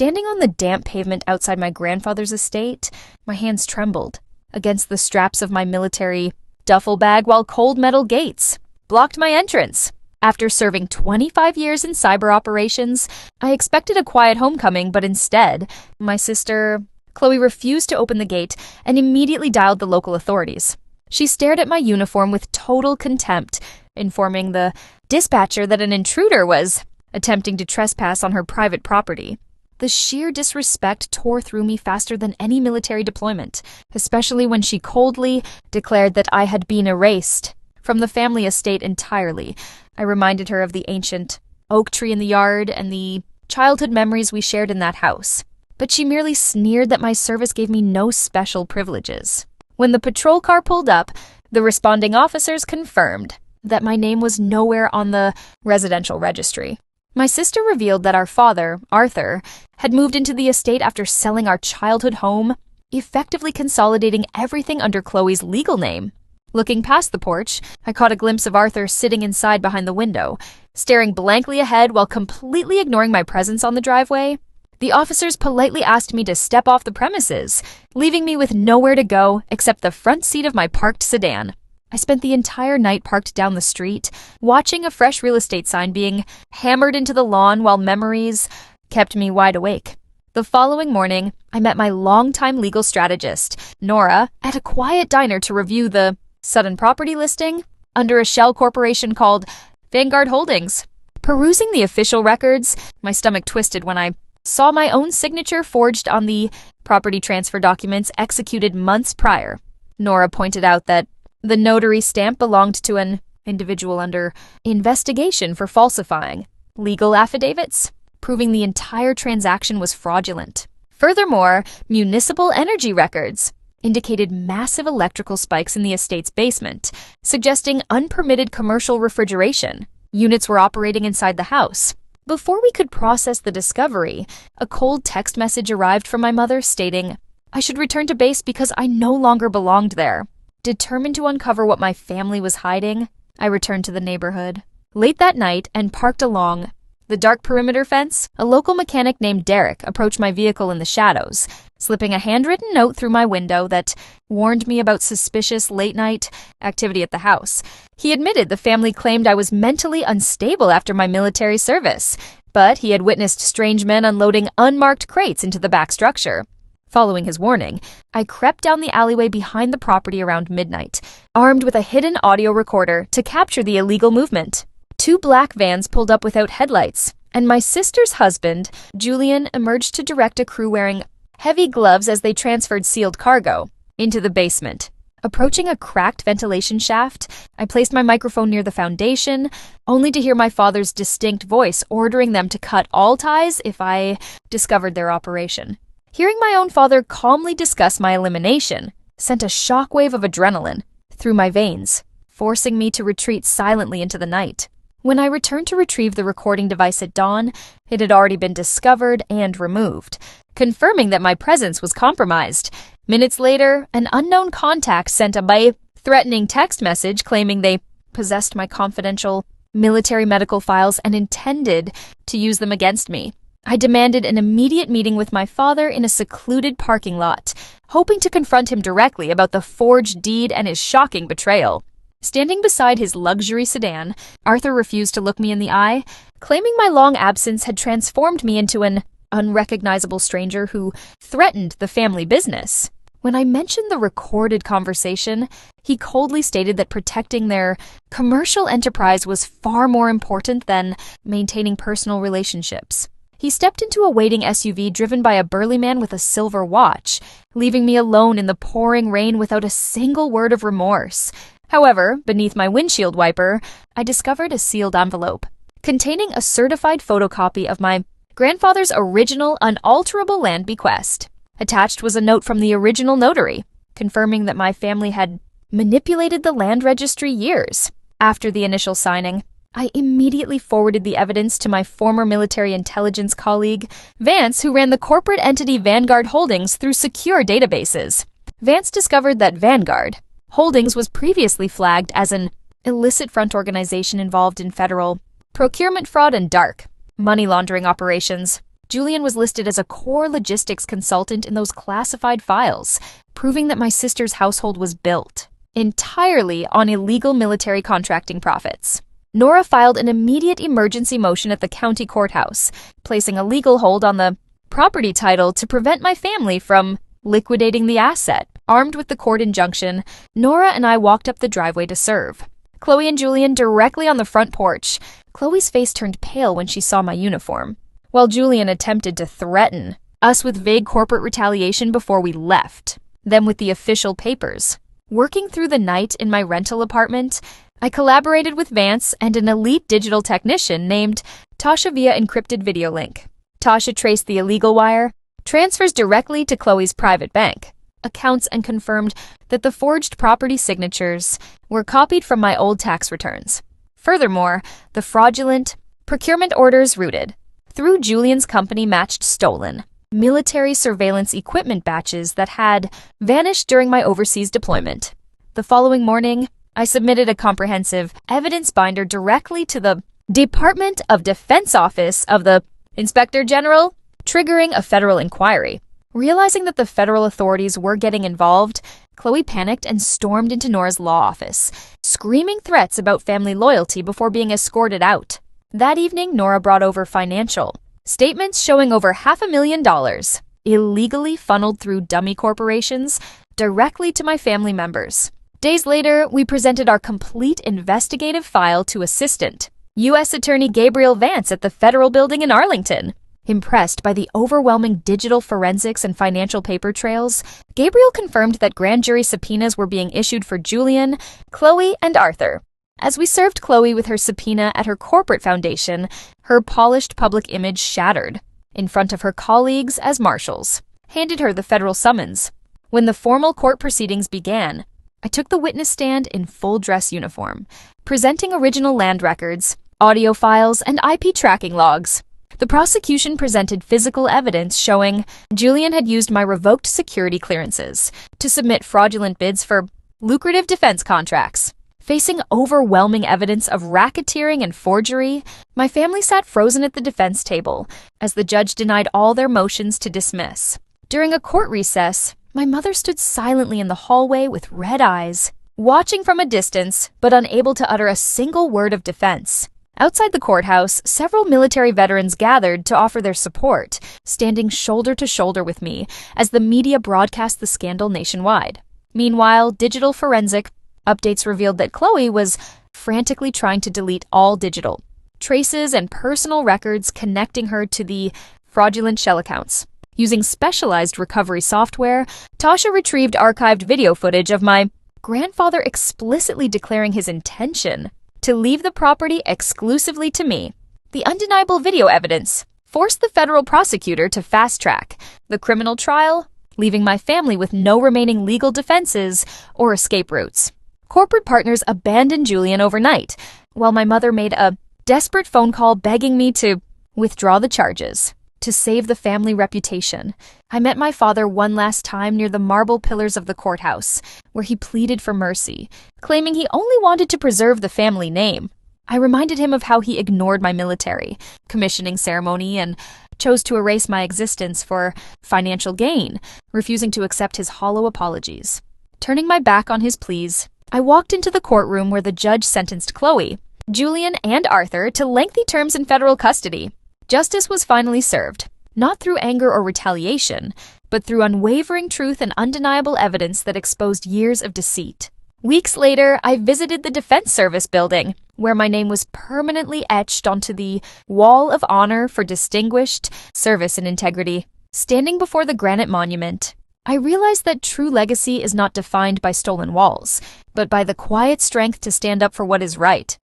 Standing on the damp pavement outside my grandfather's estate, my hands trembled against the straps of my military duffel bag while cold metal gates blocked my entrance. After serving 25 years in cyber operations, I expected a quiet homecoming, but instead, my sister, Chloe, refused to open the gate and immediately dialed the local authorities. She stared at my uniform with total contempt, informing the dispatcher that an intruder was attempting to trespass on her private property. The sheer disrespect tore through me faster than any military deployment, especially when she coldly declared that I had been erased from the family estate entirely. I reminded her of the ancient oak tree in the yard and the childhood memories we shared in that house. But she merely sneered that my service gave me no special privileges. When the patrol car pulled up, the responding officers confirmed that my name was nowhere on the residential registry. My sister revealed that our father, Arthur, had moved into the estate after selling our childhood home, effectively consolidating everything under Chloe's legal name. Looking past the porch, I caught a glimpse of Arthur sitting inside behind the window, staring blankly ahead while completely ignoring my presence on the driveway. The officers politely asked me to step off the premises, leaving me with nowhere to go except the front seat of my parked sedan. I spent the entire night parked down the street, watching a fresh real estate sign being hammered into the lawn while memories kept me wide awake. The following morning, I met my longtime legal strategist, Nora, at a quiet diner to review the sudden property listing under a shell corporation called Vanguard Holdings. Perusing the official records, my stomach twisted when I saw my own signature forged on the property transfer documents executed months prior. Nora pointed out that the notary stamp belonged to an individual under investigation for falsifying legal affidavits, proving the entire transaction was fraudulent. Furthermore, municipal energy records indicated massive electrical spikes in the estate's basement, suggesting unpermitted commercial refrigeration. Units were operating inside the house. Before we could process the discovery, a cold text message arrived from my mother stating I should return to base because I no longer belonged there. Determined to uncover what my family was hiding, I returned to the neighborhood. Late that night and parked along the dark perimeter fence, a local mechanic named Derek approached my vehicle in the shadows, slipping a handwritten note through my window that warned me about suspicious late-night activity at the house. He admitted the family claimed I was mentally unstable after my military service, but he had witnessed strange men unloading unmarked crates into the back structure. Following his warning, I crept down the alleyway behind the property around midnight, armed with a hidden audio recorder to capture the illegal movement. 2 black vans pulled up without headlights, and my sister's husband, Julian, emerged to direct a crew wearing heavy gloves as they transferred sealed cargo into the basement. Approaching a cracked ventilation shaft, I placed my microphone near the foundation, only to hear my father's distinct voice ordering them to cut all ties if I discovered their operation. Hearing my own father calmly discuss my elimination sent a shockwave of adrenaline through my veins, forcing me to retreat silently into the night. When I returned to retrieve the recording device at dawn, it had already been discovered and removed, confirming that my presence was compromised. Minutes later, an unknown contact sent a threatening text message claiming they possessed my confidential military medical files and intended to use them against me. I demanded an immediate meeting with my father in a secluded parking lot, hoping to confront him directly about the forged deed and his shocking betrayal. Standing beside his luxury sedan, Arthur refused to look me in the eye, claiming my long absence had transformed me into an unrecognizable stranger who threatened the family business. When I mentioned the recorded conversation, he coldly stated that protecting their commercial enterprise was far more important than maintaining personal relationships. He stepped into a waiting SUV driven by a burly man with a silver watch, leaving me alone in the pouring rain without a single word of remorse. However, beneath my windshield wiper, I discovered a sealed envelope containing a certified photocopy of my grandfather's original unalterable land bequest. Attached was a note from the original notary, confirming that my family had manipulated the land registry years after the initial signing. I immediately forwarded the evidence to my former military intelligence colleague, Vance, who ran the corporate entity Vanguard Holdings through secure databases. Vance discovered that Vanguard Holdings was previously flagged as an illicit front organization involved in federal procurement fraud and dark money laundering operations. Julian was listed as a core logistics consultant in those classified files, proving that my sister's household was built entirely on illegal military contracting profits. Nora filed an immediate emergency motion at the county courthouse, placing a legal hold on the property title to prevent my family from liquidating the asset. Armed with the court injunction, Nora and I walked up the driveway to serve. Chloe and Julian directly on the front porch. Chloe's face turned pale when she saw my uniform, while Julian attempted to threaten us with vague corporate retaliation before we left, them with the official papers. Working through the night in my rental apartment, I collaborated with Vance and an elite digital technician named Tasha via encrypted video link. Tasha traced the illegal wire, transfers directly to Chloe's private bank accounts, and confirmed that the forged property signatures were copied from my old tax returns. Furthermore, the fraudulent procurement orders routed through Julian's company matched stolen military surveillance equipment batches that had vanished during my overseas deployment. The following morning, I submitted a comprehensive evidence binder directly to the Department of Defense Office of the Inspector General, triggering a federal inquiry. Realizing that the federal authorities were getting involved, Chloe panicked and stormed into Nora's law office, screaming threats about family loyalty before being escorted out. That evening, Nora brought over financial statements showing over $500,000 illegally funneled through dummy corporations directly to my family members. Days later, we presented our complete investigative file to Assistant U.S. Attorney Gabriel Vance at the Federal Building in Arlington. Impressed by the overwhelming digital forensics and financial paper trails, Gabriel confirmed that grand jury subpoenas were being issued for Julian, Chloe, and Arthur. As we served Chloe with her subpoena at her corporate foundation, her polished public image shattered in front of her colleagues as marshals handed her the federal summons. When the formal court proceedings began, I took the witness stand in full dress uniform, presenting original land records, audio files, and IP tracking logs. The prosecution presented physical evidence showing Julian had used my revoked security clearances to submit fraudulent bids for lucrative defense contracts. Facing overwhelming evidence of racketeering and forgery, my family sat frozen at the defense table as the judge denied all their motions to dismiss. During a court recess, my mother stood silently in the hallway with red eyes, watching from a distance but unable to utter a single word of defense. Outside the courthouse, several military veterans gathered to offer their support, standing shoulder to shoulder with me as the media broadcast the scandal nationwide. Meanwhile, digital forensic updates revealed that Chloe was frantically trying to delete all digital traces and personal records connecting her to the fraudulent shell accounts. Using specialized recovery software, Tasha retrieved archived video footage of my grandfather explicitly declaring his intention to leave the property exclusively to me. The undeniable video evidence forced the federal prosecutor to fast-track the criminal trial, leaving my family with no remaining legal defenses or escape routes. Corporate partners abandoned Julian overnight, while my mother made a desperate phone call begging me to withdraw the charges. To save the family reputation, I met my father one last time near the marble pillars of the courthouse, where he pleaded for mercy, claiming he only wanted to preserve the family name. I reminded him of how he ignored my military commissioning ceremony and chose to erase my existence for financial gain, refusing to accept his hollow apologies. Turning my back on his pleas, I walked into the courtroom where the judge sentenced Chloe, Julian, and Arthur to lengthy terms in federal custody. Justice was finally served, not through anger or retaliation, but through unwavering truth and undeniable evidence that exposed years of deceit. Weeks later, I visited the Defense Service building, where my name was permanently etched onto the Wall of Honor for Distinguished Service and Integrity. Standing before the granite monument, I realized that true legacy is not defined by stolen walls, but by the quiet strength to stand up for what is right.